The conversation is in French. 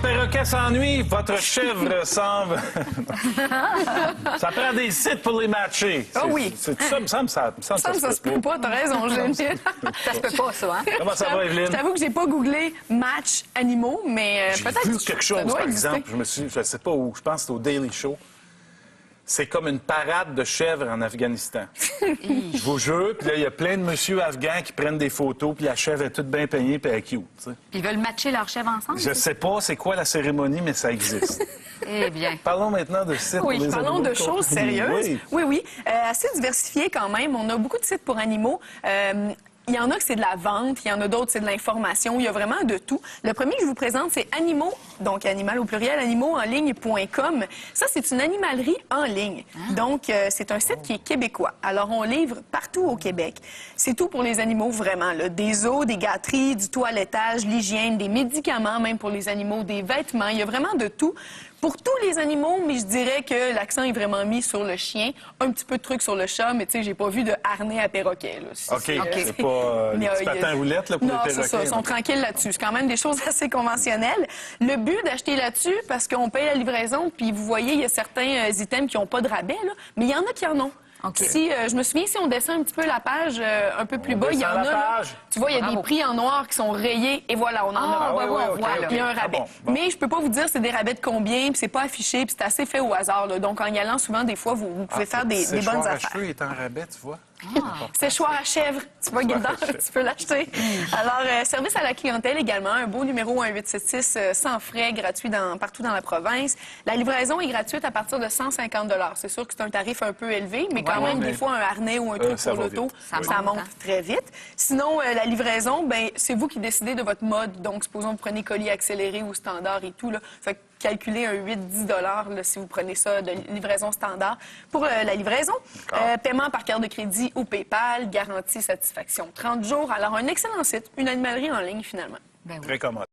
perroquet s'ennuie, votre chèvre semble... Ça prend des sites pour les matcher. Ah oui. C'est tout ça, me semble, ça se peut pas. T'as raison, Julie. Ça se peut pas, ça, hein? Comment ça va, Evelyne? Je t'avoue que j'ai pas googlé match animaux, mais peut-être... J'ai vu quelque chose, par exister. exemple. Je sais pas où. Je pense que c'est au Daily Show. C'est comme une parade de chèvres en Afghanistan. Je vous jure. Puis là, il y a plein de messieurs afghans qui prennent des photos, puis la chèvre est toute bien peignée, puis elle est cute. T'sais. Ils veulent matcher leurs chèvres ensemble? Je sais pas c'est quoi la cérémonie, mais ça existe. Eh bien. Parlons maintenant de sites pour les animaux. Parlons de choses sérieuses. Oui. Assez diversifié quand même. On a beaucoup de sites pour animaux. Il y en a que c'est de la vente, il y en a d'autres c'est de l'information, il y a vraiment de tout. Le premier que je vous présente, c'est Animaux, donc animal au pluriel, animauxenligne.com. Ça, c'est une animalerie en ligne. Donc, c'est un site qui est québécois. Alors, on livre partout au Québec. C'est tout pour les animaux, vraiment. Là. Des zoos, des gâteries, du toilettage, l'hygiène, des médicaments, même pour les animaux, des vêtements. Il y a vraiment de tout. Pour tous les animaux, mais je dirais que l'accent est vraiment mis sur le chien. Un petit peu de trucs sur le chat, mais tu sais, j'ai pas vu de harnais à perroquet. Là. OK. C'est pas des petits patins roulettes là, pour les perroquets. Non, c'est ça. Ils sont tranquilles là-dessus. C'est quand même des choses assez conventionnelles. Le but d'acheter là-dessus, parce qu'on paye la livraison, puis vous voyez, il y a certains items qui n'ont pas de rabais, là, mais il y en a qui en ont. Okay. Si, je me souviens, si on descend un petit peu la page un peu plus bas, il y en a. Là, tu vois, il y a des prix en noir qui sont rayés et voilà, on en a. Il y a un rabais. Mais je peux pas vous dire c'est des rabais de combien, puis c'est pas affiché, puis c'est assez fait au hasard. Là. Donc, en y allant, souvent, des fois, vous pouvez faire des bonnes affaires. Le cheveu est en rabais, tu vois. Séchoir à chèvre, tu vois, Gilda, tu peux l'acheter. Alors, service à la clientèle également, un beau numéro 1876 sans frais, gratuit partout dans la province. La livraison est gratuite à partir de 150 $. C'est sûr que c'est un tarif un peu élevé, mais quand même, des fois, un harnais ou un truc pour l'auto, ça monte très vite. Sinon, la livraison, ben c'est vous qui décidez de votre mode. Donc, supposons que vous prenez colis accéléré ou standard et tout, là. Fait que calculez un 8-10 $ si vous prenez ça de livraison standard pour la livraison. Paiement par carte de crédit ou PayPal, garantie satisfaction 30 jours. Alors, un excellent site, une animalerie en ligne finalement. Très commode.